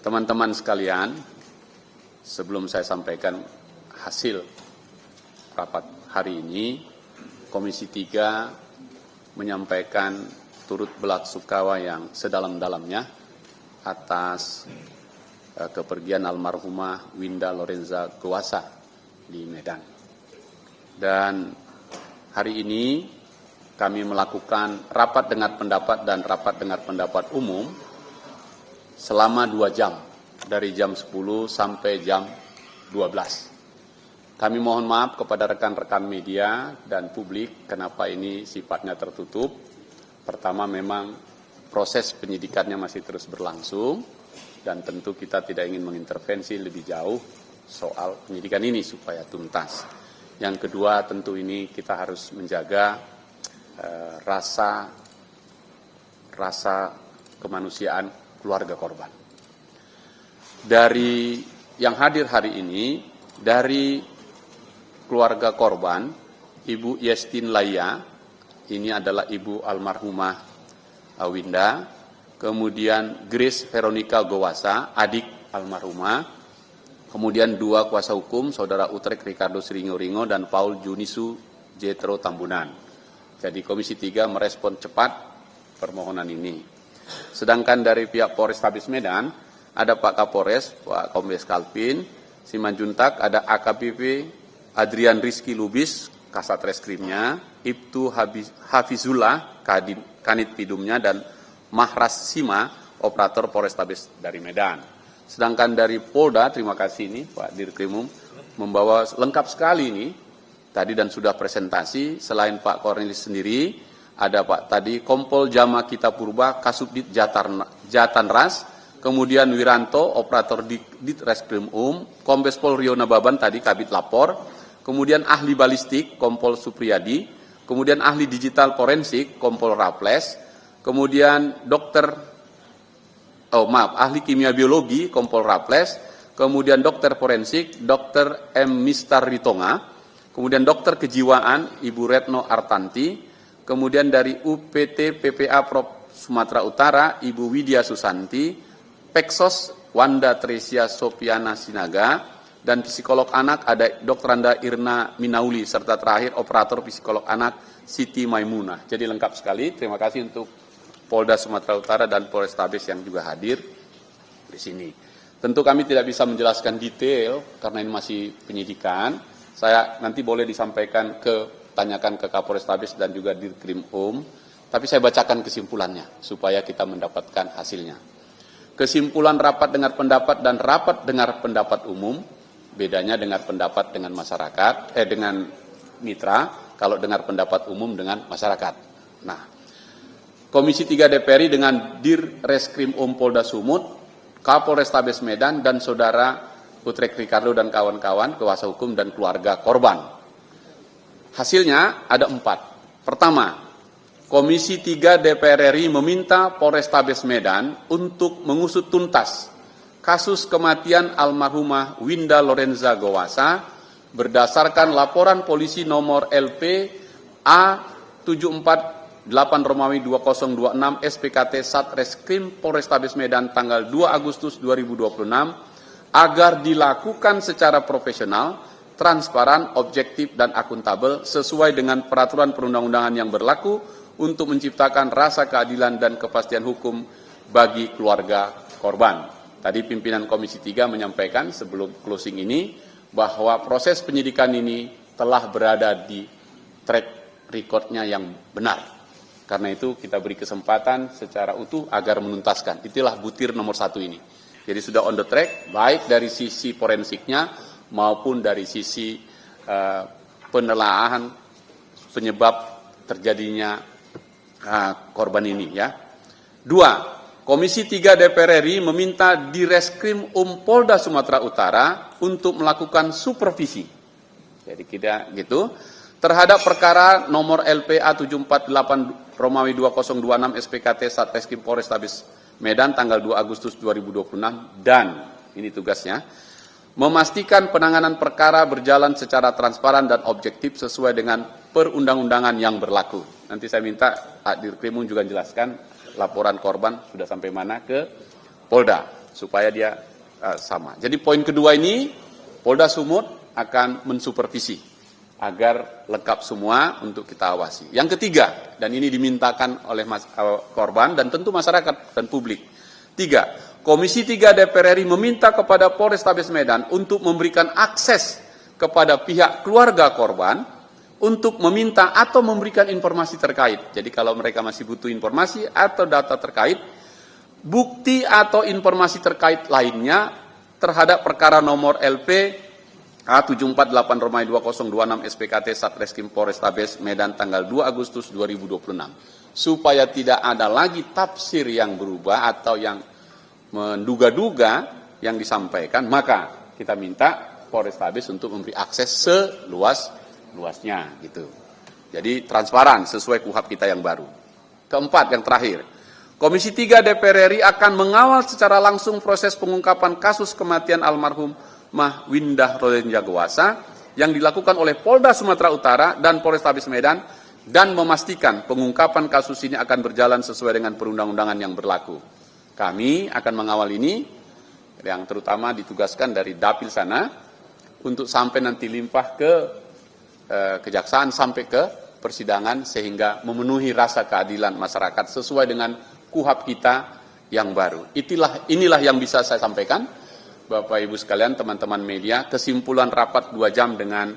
Teman-teman sekalian, sebelum saya sampaikan hasil rapat hari ini, Komisi 3 menyampaikan turut belasungkawa yang sedalam-dalamnya atas kepergian almarhumah Winda Lorenza Gowasa di Medan. Dan hari ini kami melakukan rapat dengar pendapat dan rapat dengar pendapat umum selama 2 jam, dari jam 10 sampai jam 12. Kami mohon maaf kepada rekan-rekan media dan publik kenapa ini sifatnya tertutup. Pertama, memang proses penyidikannya masih terus berlangsung dan tentu kita tidak ingin mengintervensi lebih jauh soal penyidikan ini supaya tuntas. Yang kedua, tentu ini kita harus menjaga rasa kemanusiaan keluarga korban. Dari yang hadir hari ini, dari keluarga korban, Ibu Yestin Laya, ini adalah ibu almarhumah Winda, kemudian Grace Veronica Gowasa, adik almarhumah, kemudian 2 kuasa hukum, Saudara Utrek Ricardo Sringo-Ringo dan Paul Junisu Jetro Tambunan. Jadi Komisi 3 merespon cepat permohonan ini. Sedangkan dari pihak Polrestabes Medan, ada Pak Kapolres, Pak Kombes Kalvin Simanjuntak, ada AKBP Adrian Rizky Lubis, Kasat Reskrimnya, Ibtu Hafizullah, Kanit Pidumnya, dan Mahras Sima, Operator Polrestabes dari Medan. Sedangkan dari Polda, terima kasih ini Pak Dirkrimum, membawa lengkap sekali ini, tadi dan sudah presentasi, selain Pak Cornelis sendiri, ada Pak tadi Kompol Jama Kita Purba, Kasubdit Jatanras, kemudian Wiranto, Operator Ditreskrim Kombes Pol Rio Nababan tadi Kabit Lapor, kemudian ahli balistik Kompol Supriyadi, kemudian ahli digital forensik Kompol Raples, kemudian ahli kimia biologi Kompol Raples, kemudian dokter forensik Dr. M. Mistar Ritonga, kemudian dokter kejiwaan Ibu Retno Artanti, kemudian dari UPT PPA Prop Sumatera Utara Ibu Widya Susanti, Peksos Wanda Tresia Sopiana Sinaga, dan psikolog anak ada Dr. Anda Irna Minauli, serta terakhir operator psikolog anak Siti Maimunah. Jadi lengkap sekali. Terima kasih untuk Polda Sumatera Utara dan Polrestabes yang juga hadir di sini. Tentu kami tidak bisa menjelaskan detail karena ini masih penyidikan. Saya nanti boleh disampaikan tanyakan ke Kapolrestabes dan juga Dirkrim tapi saya bacakan kesimpulannya supaya kita mendapatkan hasilnya. Kesimpulan rapat dengar pendapat dan rapat dengar pendapat umum, bedanya dengar pendapat dengan masyarakat, dengan mitra, kalau dengar pendapat umum dengan masyarakat. Nah, Komisi 3 DPR dengan Dir Reskrim Polda Sumut, Kapolrestabes Medan, dan Saudara Utrek Ricardo dan kawan-kawan, kuasa hukum dan keluarga korban. Hasilnya ada 4. Pertama, Komisi 3 DPR RI meminta Polrestabes Medan untuk mengusut tuntas kasus kematian almarhumah Winda Lorenza Gowasa berdasarkan laporan polisi nomor LP A748 Romawi 2026 SPKT Satreskrim Polrestabes Medan tanggal 2 Agustus 2026 agar dilakukan secara profesional, transparan, objektif, dan akuntabel sesuai dengan peraturan perundang-undangan yang berlaku untuk menciptakan rasa keadilan dan kepastian hukum bagi keluarga korban. Tadi pimpinan Komisi 3 menyampaikan sebelum closing ini bahwa proses penyidikan ini telah berada di track recordnya yang benar. Karena itu kita beri kesempatan secara utuh agar menuntaskan. Itulah butir nomor 1 ini. Jadi sudah on the track, baik dari sisi forensiknya maupun dari sisi penelaahan penyebab terjadinya korban ini. Ya. 2. Komisi 3 DPR RI meminta Direskrim Polda Sumatera Utara untuk melakukan supervisi. Jadi kita gitu terhadap perkara nomor LPA 748 Romawi 2026 SPKT Satreskrim Polrestabes Medan tanggal 2 Agustus 2026 dan ini tugasnya memastikan penanganan perkara berjalan secara transparan dan objektif sesuai dengan perundang-undangan yang berlaku. Nanti saya minta Dirkrim juga jelaskan laporan korban sudah sampai mana ke Polda. supaya dia sama. Jadi poin kedua ini Polda Sumut akan mensupervisi agar lengkap semua untuk kita awasi. Yang ketiga, dan ini dimintakan oleh korban dan tentu masyarakat dan publik. 3. Komisi 3 DPR RI meminta kepada Polrestabes Medan untuk memberikan akses kepada pihak keluarga korban untuk meminta atau memberikan informasi terkait. Jadi kalau mereka masih butuh informasi atau data terkait, bukti atau informasi terkait lainnya terhadap perkara nomor LP A748/2026 SPKT Satreskrim Polrestabes Medan tanggal 2 Agustus 2026. Supaya tidak ada lagi tafsir yang berubah atau yang menduga-duga yang disampaikan, maka kita minta Polrestabes untuk memberi akses seluas-luasnya gitu. Jadi transparan sesuai KUHP kita yang baru. Keempat, yang terakhir, Komisi 3 DPR RI akan mengawal secara langsung proses pengungkapan kasus kematian almarhum Mah Windah Rodenjagawasa yang dilakukan oleh Polda Sumatera Utara dan Polrestabes Medan dan memastikan pengungkapan kasus ini akan berjalan sesuai dengan perundang-undangan yang berlaku. Kami akan mengawal ini, yang terutama ditugaskan dari Dapil sana, untuk sampai nanti limpah ke kejaksaan sampai ke persidangan sehingga memenuhi rasa keadilan masyarakat sesuai dengan KUHP kita yang baru. Inilah yang bisa saya sampaikan. Bapak Ibu sekalian, teman-teman media, kesimpulan rapat 2 jam dengan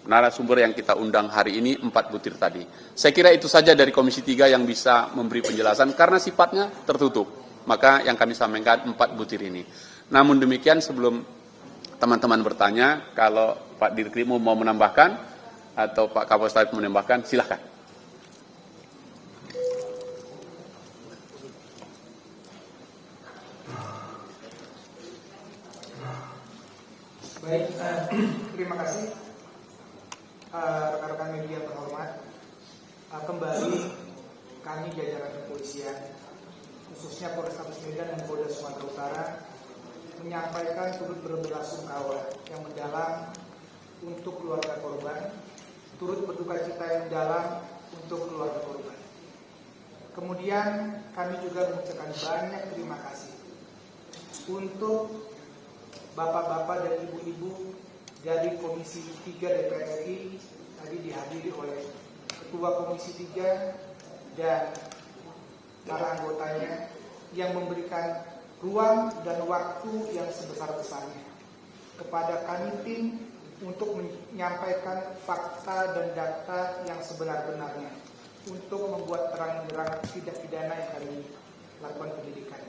narasumber yang kita undang hari ini 4 butir tadi. Saya kira itu saja dari Komisi 3 yang bisa memberi penjelasan karena sifatnya tertutup. Maka yang kami sampaikan 4 butir ini. Namun demikian sebelum teman-teman bertanya, kalau Pak Dirkrim mau menambahkan atau Pak Kapolsek menambahkan, silakan. Baik, terima kasih rekan-rekan media terhormat. Kembali kami jajaran kepolisian, khususnya Polrestabes Medan dan Polda Sumatera Utara, menyampaikan turut berbelasungkawa yang mendalam untuk keluarga korban, turut berduka cita yang mendalam untuk keluarga korban. Kemudian kami juga mengucapkan banyak terima kasih untuk bapak-bapak dan ibu-ibu dari Komisi 3 DPR RI tadi dihadiri oleh Ketua Komisi 3 dan para anggotanya yang memberikan ruang dan waktu yang sebesar-besarnya kepada kami tim untuk menyampaikan fakta dan data yang sebenar-benarnya untuk membuat terang-benderang tindak pidana yang kami lakukan penyidikan.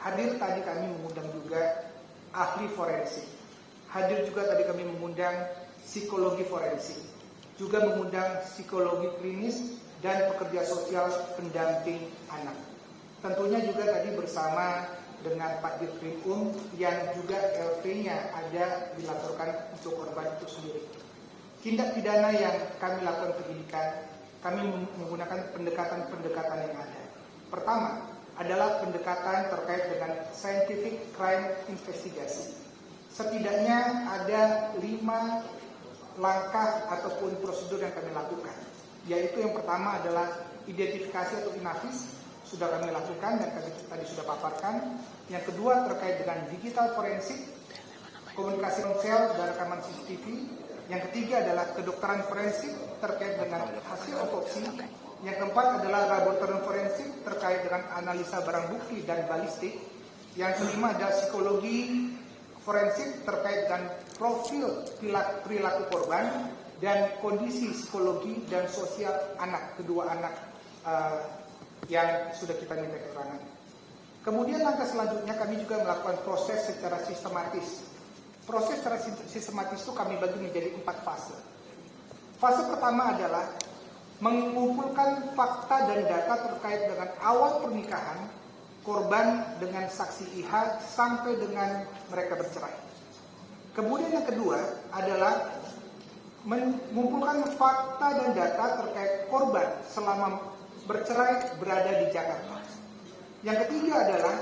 Hadir tadi kami mengundang juga ahli forensik. Hadir juga tadi kami mengundang psikologi forensik. Juga mengundang psikologi klinis dan pekerja sosial pendamping anak. Tentunya juga tadi bersama dengan Pak Dirkrim yang juga LP-nya ada dilaporkan untuk korban itu sendiri. Tindak pidana yang kami lakukan penyidikan, kami menggunakan pendekatan-pendekatan yang ada. Pertama adalah pendekatan terkait dengan scientific crime investigation. Setidaknya ada 5 langkah ataupun prosedur yang kami lakukan. Yaitu yang pertama adalah identifikasi atau inafis, sudah kami lakukan dan kami tadi sudah paparkan. Yang kedua terkait dengan digital forensik, komunikasi ponsel dan rekaman CCTV. Yang ketiga adalah kedokteran forensik terkait dengan hasil otopsi. Yang keempat adalah laboratorium forensik terkait dengan analisa barang bukti dan balistik. Yang kelima adalah psikologi forensik terkait dengan profil perilaku korban dan kondisi psikologi dan sosial anak, kedua anak yang sudah kita minta keterangan. Kemudian langkah selanjutnya kami juga melakukan proses secara sistematis. Proses secara sistematis itu kami bagi menjadi 4 fase. Fase pertama adalah mengumpulkan fakta dan data terkait dengan awal pernikahan korban dengan saksi IH sampai dengan mereka bercerai. Kemudian yang kedua adalah mengumpulkan fakta dan data terkait korban selama bercerai berada di Jakarta. Yang ketiga adalah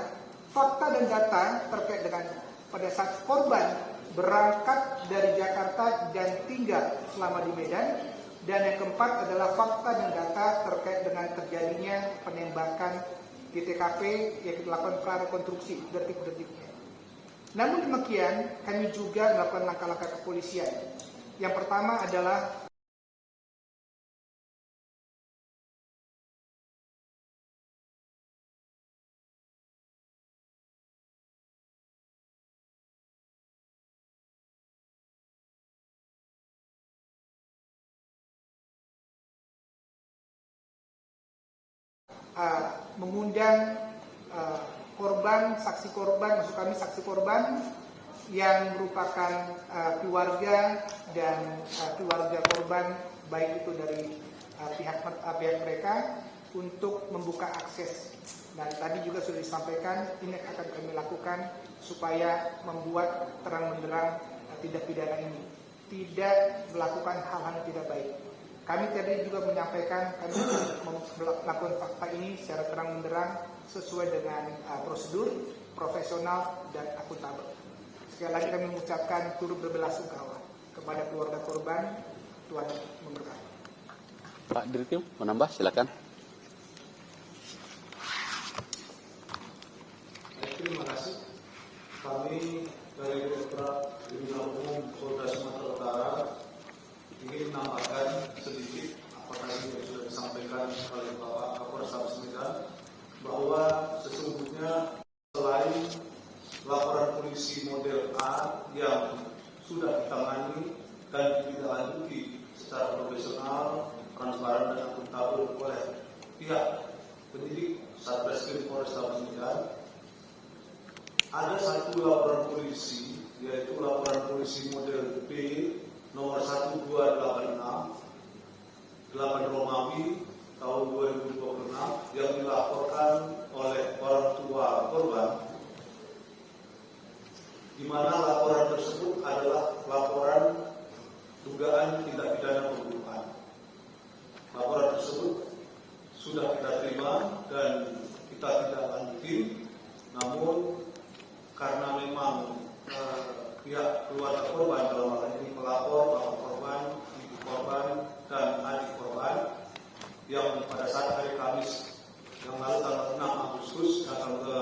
fakta dan data terkait dengan pada saat korban berangkat dari Jakarta dan tinggal selama di Medan. Dan yang keempat adalah fakta dan data terkait dengan terjadinya penembakan di TKP yang dilakukan prarekonstruksi detik-detiknya. Namun demikian, kami juga melakukan langkah-langkah kepolisian. Yang pertama adalah mengundang korban, saksi korban, maksud kami saksi korban yang merupakan keluarga dan keluarga korban, baik itu dari pihak mereka, untuk membuka akses. Dan tadi juga sudah disampaikan, ini akan kami lakukan supaya membuat terang benderang tindak pidana ini, tidak melakukan hal-hal yang tidak baik. Kami tadi juga menyampaikan kami melakukan fakta ini secara terang benderang sesuai dengan prosedur, profesional, dan akuntabel. Sekali lagi kami mengucapkan turut berbelasungkawa kepada keluarga korban. Tuhan memberkati. Pak Dirkim, menambah silakan. Terima kasih. Kami dari Direktorat Kriminal Umum Polda Sumatera Utara ingin menambahkan sedikit apa tadi yang sudah disampaikan oleh Bapak Kapolres Medan, bahwa sesungguhnya selain laporan polisi model A yang sudah ditangani dan ditindaklanjuti secara profesional, transparan, dan akuntabel oleh pihak penyidik Satreskrim Polrestabes Medan, ada satu laporan polisi, yaitu laporan polisi model B nomor 1286 8 Romawi tahun 2026 yang dilaporkan oleh orang tua korban, di mana laporan tersebut adalah laporan dugaan tindak pidana pembunuhan. Laporan tersebut sudah kita terima dan kita tidak lanjutin, namun karena memang pihak keluarga korban dalam hal ini melapor bapak korban, ibu korban, dan adik korban yang pada saat hari Kamis yang lalu tanggal 6 Agustus datang ke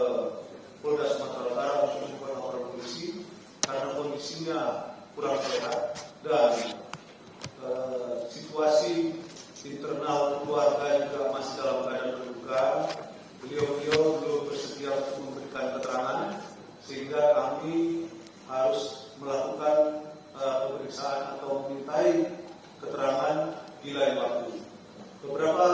Polda Sumatera Utara untuk membuat laporan polisi karena kondisinya kurang sehat dan situasi internal keluarga juga masih dalam keadaan terbuka. Beliau belum bersedia untuk memberikan keterangan, sehingga kami harus melakukan pemeriksaan atau memintai keterangan di lain waktu. Beberapa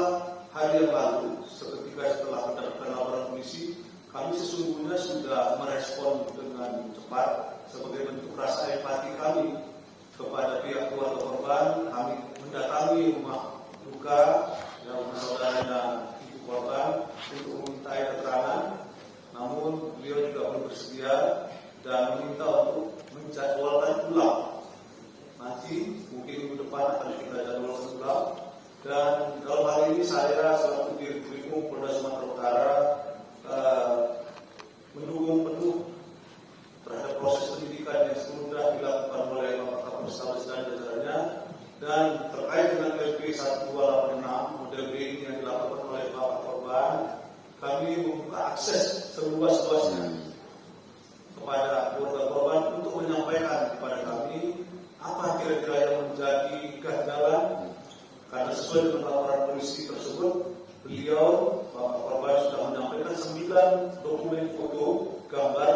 hari yang lalu, seketika setelah mendapatkan laporan polisi, kami sesungguhnya sudah merespon dengan cepat sebagai bentuk rasa empati kami kepada pihak keluarga korban. Kami mendatangi rumah duka yang saudaranya ibu korban untuk memintai keterangan, namun beliau juga belum bersedia dan meminta untuk menjadwalkan ulang. Nanti mungkin minggu depan akan kita jadwalkan ulang. Dan dalam hal ini saya selaku Dirkrim Polda Sumatera Utara mendukung penuh terhadap proses penyidikan yang sudah dilakukan oleh Bapak Kapolres dan jajarannya, dan terkait dengan LP 1286 model B ini yang dilakukan oleh Bapak korban, kami membuka akses seluas-luasnya kepada keluarga korban untuk menyampaikan kepada kami apa kira-kira yang menjadi kegagalan, karena sesuai dengan laporan polisi tersebut, beliau Bapak korban sudah menyampaikan 9 dokumen foto gambar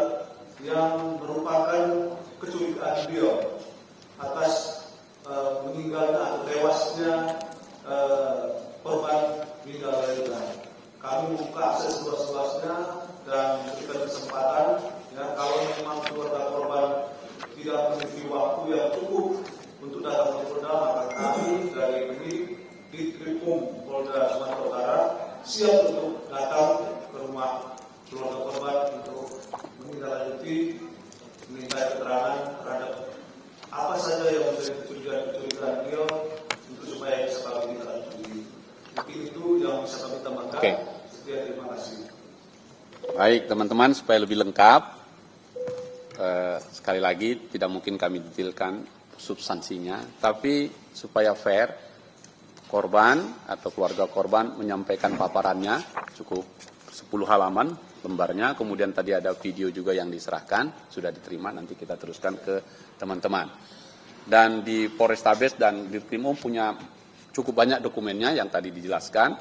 yang merupakan kecurigaan beliau atas meninggalnya atau tewasnya korban meninggal dunia. Kami membuka akses luas-luasnya dan memberikan kesempatan, ya, kalau memang keluarga korban tidak memiliki waktu yang cukup untuk datang ke Polda, maka kami dari Dirkrim Polda Sumatera Utara siap untuk datang ke rumah keluarga korban untuk menindaklanjuti, meminta keterangan terhadap apa saja yang menjadi kecurigaan beliau untuk supaya bisa kami ditindaklanjuti. Mungkin itu yang bisa kami tambahkan. Oke. Terima kasih. Baik teman-teman, supaya lebih lengkap, sekali lagi tidak mungkin kami detailkan substansinya, tapi supaya fair, korban atau keluarga korban menyampaikan paparannya cukup 10 halaman lembarnya, kemudian tadi ada video juga yang diserahkan, sudah diterima, nanti kita teruskan ke teman-teman. Dan di Polrestabes dan Ditkrimum punya cukup banyak dokumennya yang tadi dijelaskan,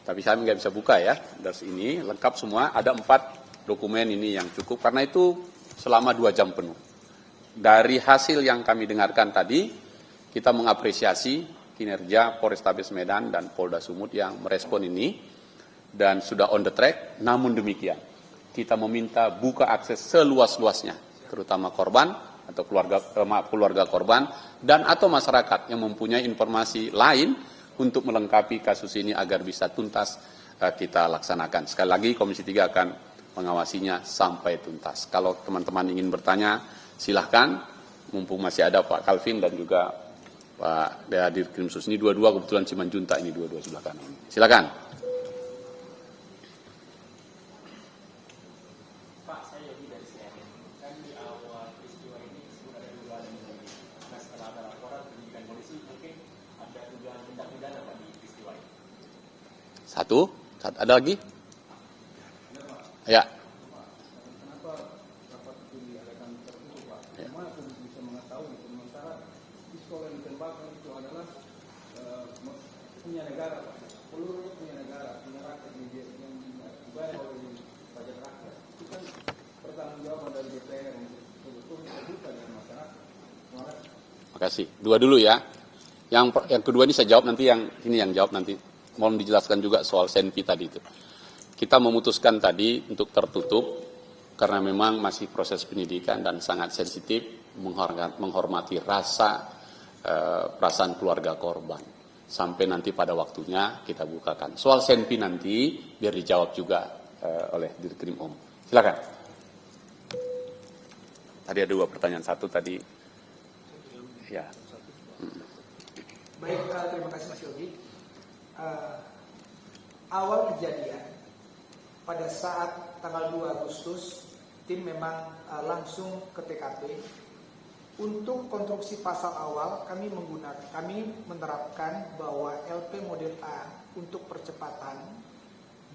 tapi saya nggak bisa buka ya, dari ini lengkap semua, ada 4 dokumen ini yang cukup, karena itu selama 2 jam penuh. Dari hasil yang kami dengarkan tadi, kita mengapresiasi kinerja Polrestabes Medan dan Polda Sumut yang merespon ini, dan sudah on the track. Namun demikian, kita meminta buka akses seluas-luasnya, terutama korban atau keluarga korban dan atau masyarakat yang mempunyai informasi lain untuk melengkapi kasus ini agar bisa tuntas kita laksanakan. Sekali lagi Komisi 3 akan mengawasinya sampai tuntas. Kalau teman-teman ingin bertanya, silahkan, mumpung masih ada Pak Calvin dan juga Pak Dirkrimsus. Ini dua-dua kebetulan Simanjuntak, ini dua-dua sebelah kanan. Silakan. Pak, saya Yogi dari CNN. Kan di awal peristiwa ini sudah ada dugaan ini. Nah, setelah ada laporan penyidikan polisi, mungkin ada dugaan tindak pidana Pak di peristiwa ini. Satu, ada lagi? Ya. Kenapa rapat itu diadakan tertutup, Pak? Bagaimana publik bisa mengetahui sementara pistol yang ditembakkan itu adalah punya negara, Pak. Peluru punya negara, punya rakyat yang dibayar oleh pajak rakyat. Itu kan pertanggungjawaban dari DPR yang betul-betul terbuka dengan masyarakat. Terima kasih. Terima kasih. Dua dulu ya. Yang kedua ini saya jawab nanti, yang ini yang jawab nanti. Mohon dijelaskan juga soal Senpi tadi itu. Kita memutuskan tadi untuk tertutup karena memang masih proses penyidikan dan sangat sensitif, menghormati perasaan keluarga korban. Sampai nanti pada waktunya kita bukakan. Soal Senpi nanti biar dijawab juga oleh Dirkrimum. Silakan. Tadi ada 2 pertanyaan, satu tadi. Ya. Baik, terima kasih Mas Yogi. Awal kejadian pada saat tanggal 2 Agustus, tim memang langsung ke TKP. Untuk konstruksi pasal awal, kami menerapkan bahwa LP model A untuk percepatan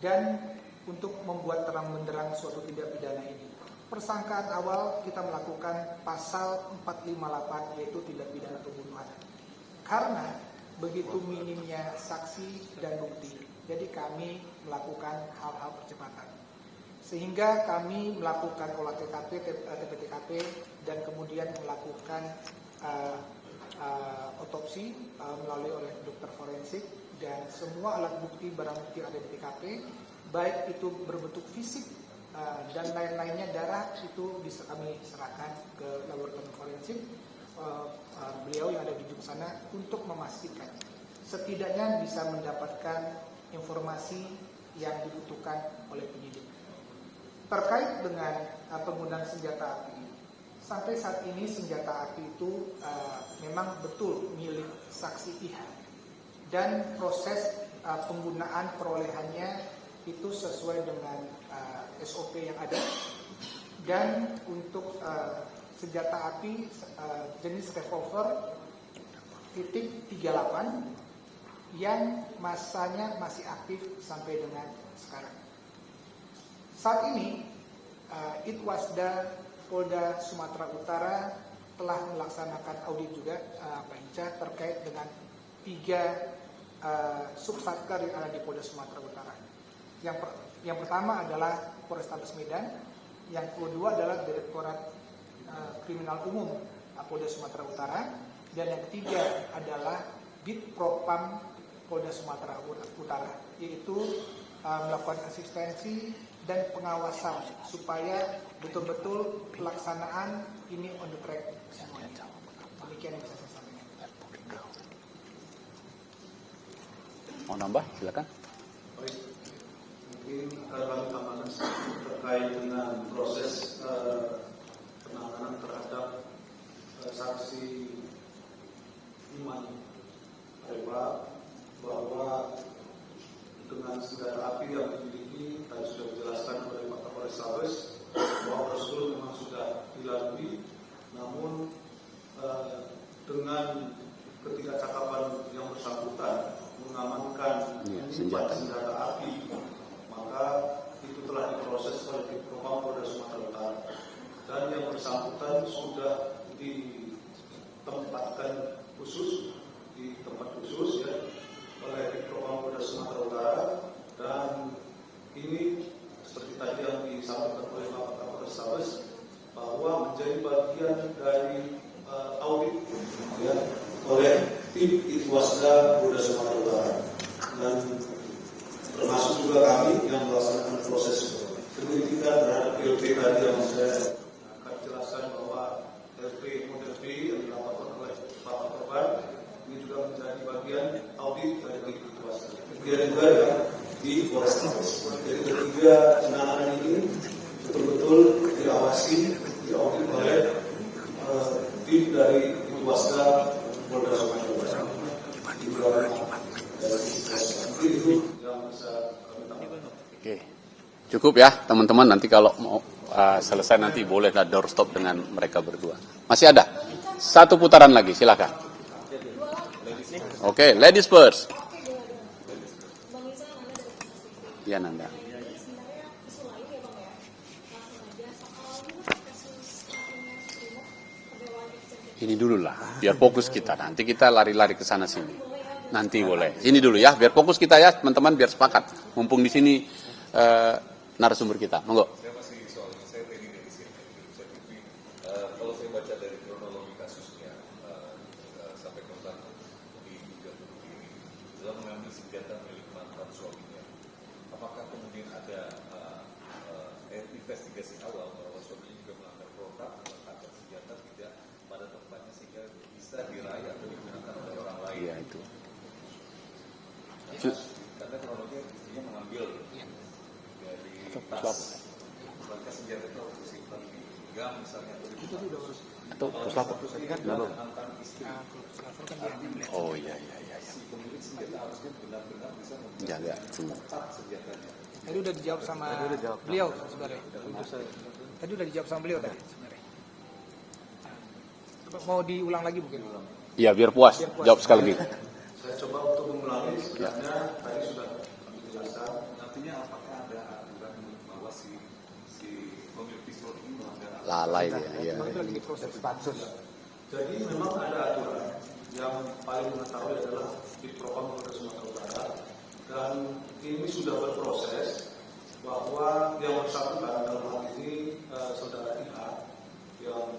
dan untuk membuat terang benderang suatu tindak pidana ini. Persangkaan awal kita melakukan pasal 458, yaitu tindak pidana pembunuhan. Karena begitu minimnya saksi dan bukti, jadi kami melakukan hal-hal percepatan. Sehingga kami melakukan olah TP-TKP dan kemudian melakukan otopsi melalui oleh dokter forensik, dan semua alat bukti barang bukti ada di TKP, baik itu berbentuk fisik dan lain-lainnya, darah itu bisa kami serahkan ke laboratorium forensik beliau yang ada di ujung sana untuk memastikan setidaknya bisa mendapatkan informasi yang dibutuhkan oleh penyidik. Terkait dengan penggunaan senjata api, sampai saat ini senjata api itu memang betul milik saksi pihak, dan proses penggunaan perolehannya itu sesuai dengan SOP yang ada. Dan untuk senjata api jenis revolver .38 yang masanya masih aktif sampai dengan sekarang. Saat ini, Itwasda Polda Sumatera Utara telah melaksanakan audit juga, Pak Inca, terkait dengan 3 subsatker yang ada di Polda Sumatera Utara. Yang pertama adalah Polrestabes Medan, yang kedua adalah Direktorat Kriminal Umum Polda Sumatera Utara, dan yang ketiga adalah Bitpropam Polda Sumatera Utara, yaitu melakukan asistensi dan pengawasan supaya betul-betul pelaksanaan ini on the track semuanya. Demikian yang bisa saya sampaikan. Mau nambah? Silakan. Baik, mungkin kami tambahkan terkait dengan proses penanganan terhadap saksi Iman Reba, bahwa dengan senjata api yang dimiliki tadi sudah dijelaskan oleh Pak Kapolres bahwa prosedur memang sudah dilalui, namun dengan ketidakcakapan yang bersangkutan mengamankan senjata api, maka itu telah diproses oleh tim Propam Polda Sumatera Utara dan yang bersangkutan sudah ditempatkan khusus di tempat khusus ya oleh tim Propam Polda Sumatera Utara, dan ini seperti tadi yang disampaikan oleh Bapak Kapolres Tabes bahwa menjadi bagian dari audit ya oleh tim Itwasda Polda Sumatera Utara, dan termasuk juga kami yang melaksanakan proses penyelidikan terhadap LP tadi yang saya akan jelaskan bahwa LP model B yang dilaporkan oleh Bapak korban ini juga menjadi bagian audit dari tim Itwasda. Kemudian juga ya di Polres Tabes. Jadi ketiga penanganan ini betul-betul diawasi, diaudit oleh tim dari Itwasda Polda Sumatera Utara. Oke, cukup ya teman-teman. Nanti kalau mau selesai nanti bolehlah doorstop dengan mereka berdua. Masih ada satu putaran lagi, silakan. Oke, ladies first. Ya Nanda. Ini dulu lah, biar fokus kita. Nanti kita lari-lari ke sana sini. Nanti boleh. Ini dulu ya, biar fokus kita ya, teman-teman, biar sepakat. Mumpung di sini narasumber kita. Monggo. Saya masih soal ini, saya tadi dari sini. Kalau saya baca dari kronologi kasusnya, sampai kontak diduga ini, dalam mengambil senjata milik mantan suaminya. Apakah kemudian ada investigasi awal bahwa suaminya juga melanggar protap, meletakkan senjata tidak pada tempatnya sehingga bisa diraih atau digunakan oleh orang lain? Iya itu. Karena kronologi istrinya mengambil dari tas, maka senjata itu harus disimpan di gang misalnya Atau puslapor. Kenapa? mantan istri. Oh iya. Si pemilik senjata harusnya benar-benar bisa Jaga. memperketat senjatanya. Tadi udah dijawab sama beliau sebenarnya. Tadi udah dijawab sama beliau tadi sebenarnya. Mau diulang lagi mungkin? Iya, biar puas. Jawab sekali lagi. Saya coba untuk mengulangi, sebenarnya tadi sudah kami jelaskan. Artinya apakah ada aturan bahwa si pemilik pistol ini melanggar aturan? Lalai dia, iya. Itu lagi diproses. Jadi memang ada aturan yang paling mengetahui adalah di Propam Polda Sumatera Utara, dan ini sudah berproses bahwa yang bersangkutan dalam hal ini saudara IH yang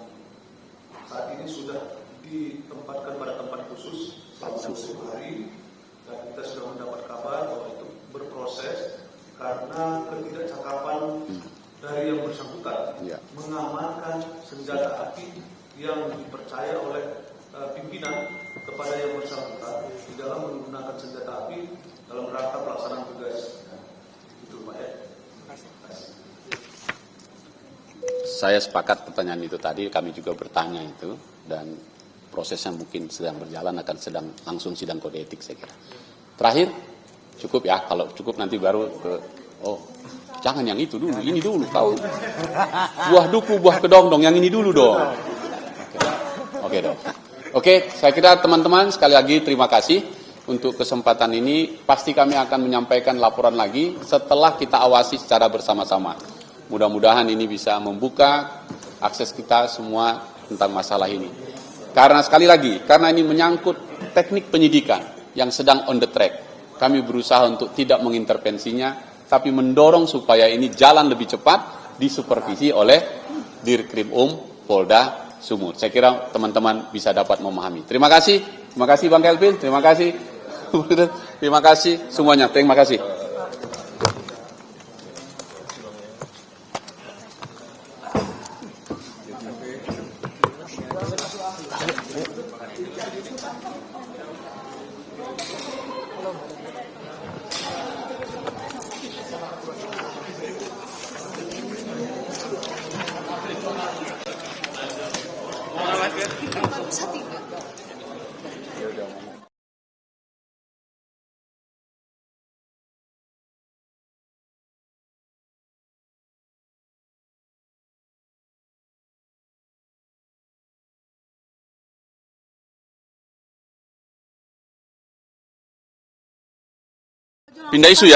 saat ini sudah ditempatkan pada tempat khusus selama 10 hari, dan kita sudah mendapat kabar bahwa itu berproses karena ketidakcakapan dari yang bersangkutan mengamankan senjata api yang dipercaya oleh pimpinan kepada yang bersangkutan di dalam menggunakan senjata api dalam rangka pelaksanaan tugas. Itu Pak ya. Saya sepakat pertanyaan itu tadi, kami juga bertanya itu, dan prosesnya mungkin sedang berjalan, akan sedang langsung sidang kode etik saya kira. Terakhir, cukup ya, kalau cukup nanti baru ke, jangan yang itu dulu, ini dulu, tahu. Buah duku, buah kedong, yang ini dulu dong. Oke dong. Oke, saya kira teman-teman sekali lagi terima kasih untuk kesempatan ini. Pasti kami akan menyampaikan laporan lagi setelah kita awasi secara bersama-sama. Mudah-mudahan ini bisa membuka akses kita semua tentang masalah ini. Karena sekali lagi, karena ini menyangkut teknik penyidikan yang sedang on the track. Kami berusaha untuk tidak mengintervensinya, tapi mendorong supaya ini jalan lebih cepat disupervisi oleh Dirkrim Polda Sumut. Saya kira teman-teman bisa dapat memahami. Terima kasih Bang Kelvin, terima kasih. Terima kasih semuanya, terima kasih. Pindah isu ya.